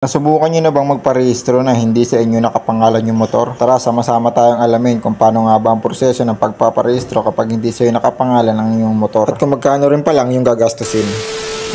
Nasubukan nyo na bang magparehistro na hindi sa inyo nakapangalan yung motor? Tara, sama-sama tayong alamin kung paano nga ba ang proseso ng pagpaparehistro kapag hindi sa iyo nakapangalan ang inyong motor. At kung magkano rin pa lang yung gagastusin.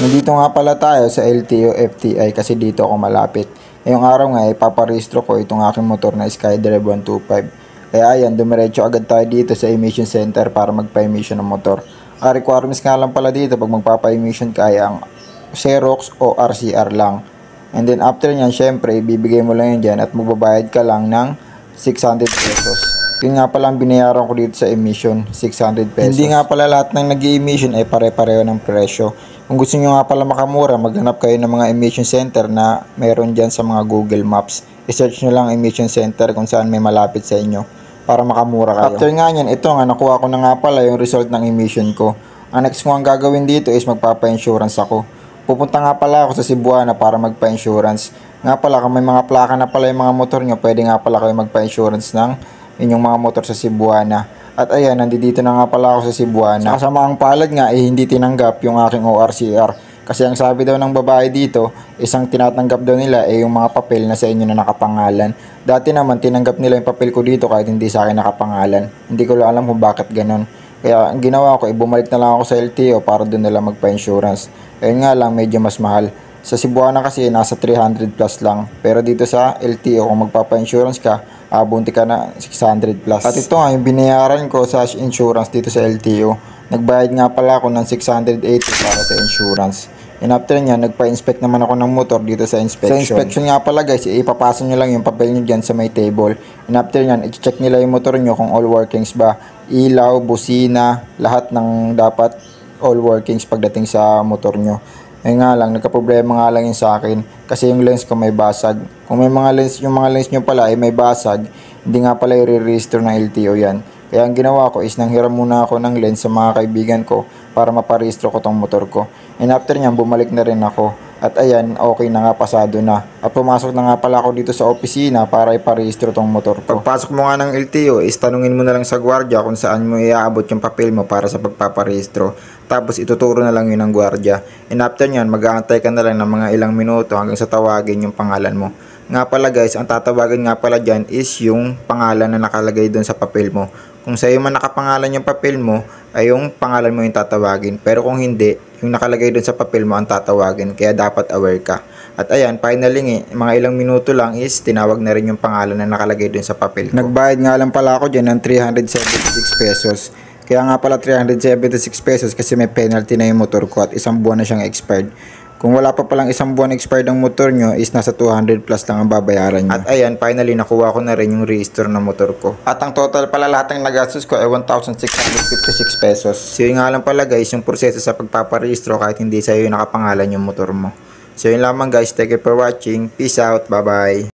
Nandito nga pala tayo sa LTO FTI kasi dito ako malapit. Ngayong araw nga ipaparehistro ko itong aking motor na Skydrive 125. Kaya ayan, dumiretso agad tayo dito sa emission center para magpa-emission ng motor. Ang requirements nga lang pala dito pag magpapa-emission ka ay ang Xerox o RCR lang. And then after nyan, syempre, ibibigay mo lang yan dyan at magbabayad ka lang ng 600 pesos. Yun nga pala ang binayaran ko dito sa emission, 600 pesos. Hindi nga pala lahat ng nag-i-emission ay pare-pareho ng presyo. Kung gusto nyo nga pala makamura, maghanap kayo ng mga emission center na meron dyan sa mga Google Maps. I-search nyo lang emission center kung saan may malapit sa inyo para makamura kayo. After nga nyan, ito nga, nakuha ko na nga pala yung result ng emission ko. Ang next ko ang gagawin dito is magpapa-insurance ako. Pupunta nga pala ako sa Cebuana para magpa-insurance. Nga pala, kung may mga plaka na pala yung mga motor nyo, pwede nga pala kayo magpa-insurance ng inyong mga motor sa Cebuana. At ayan, nandito na nga pala ako sa Cebuana. Sa kasamaang palad nga, hindi tinanggap yung aking ORCR. Kasi ang sabi daw ng babae dito, isang tinatanggap daw nila ay yung mga papel na sa inyo na nakapangalan. Dati naman, tinanggap nila yung papel ko dito kahit hindi sa akin nakapangalan. Hindi ko lang alam kung bakit ganun. Kaya ang ginawa ko, bumalik na lang ako sa LTO para doon nila magpa-insurance. Ayun nga lang, medyo mas mahal. Sa Cebuana kasi nasa 300 plus lang. Pero dito sa LTO, kung magpapa-insurance ka, abunti ka na 600 plus. At ito nga yung binayaran ko sa insurance dito sa LTO. Nagbayad nga pala ako ng 680 para sa insurance. And after nyan, nagpa-inspect naman ako ng motor dito sa inspection. Sa inspection nga pala guys, ipapasa nyo lang yung papel nyo dyan sa may table. And after nyan, i-check nila yung motor nyo kung all workings ba. Ilaw, busina, lahat ng dapat all workings pagdating sa motor nyo. Ngayon nga lang, nagka-problema nga lang yun sa akin kasi yung lens ko may basag. Kung may mga lens, yung mga lens nyo pala ay may basag, hindi nga pala i-register ng LTO yan. Kaya ang ginawa ko is nanghiram muna ako ng lens sa mga kaibigan ko para maparehistro ko tong motor ko. And after nyan, bumalik na rin ako. At ayan, okay na nga, pasado na. At pumasok na nga pala ako dito sa opisina para iparehistro tong motor ko. Pagpasok mo nga ng LTO is tanungin mo na lang sa gwardiya kung saan mo iaabot yung papel mo para sa pagpaparehistro. Tapos ituturo na lang yun ng gwardiya. And after nyan, mag-aantay ka na lang ng mga ilang minuto hanggang sa tawagin yung pangalan mo. Nga pala guys, ang tatawagin nga pala dyan is yung pangalan na nakalagay doon sa papel mo. Kung sa iyo man nakapangalan yung papel mo, ay yung pangalan mo yung tatawagin. Pero kung hindi, yung nakalagay doon sa papel mo ang tatawagin. Kaya dapat aware ka. At ayan, finally mga ilang minuto lang is tinawag na rin yung pangalan na nakalagay doon sa papel ko. Nagbayad nga lang pala ako dyan ng 376 pesos. Kaya nga pala 376 pesos kasi may penalty na yung motor ko at isang buwan na siyang expired. Kung wala pa palang isang buwan expired ang motor nyo is nasa 200 plus lang ang babayaran nyo. At ayan, finally nakuha ko na rin yung register ng motor ko. At ang total pala lahat ng nagastos ko ay 1,656 pesos. So yun nga lang pala guys, yung proseso sa pagpaparehistro kahit hindi sa'yo yung nakapangalan yung motor mo. So yun lamang guys, thank you for watching. Peace out, bye bye.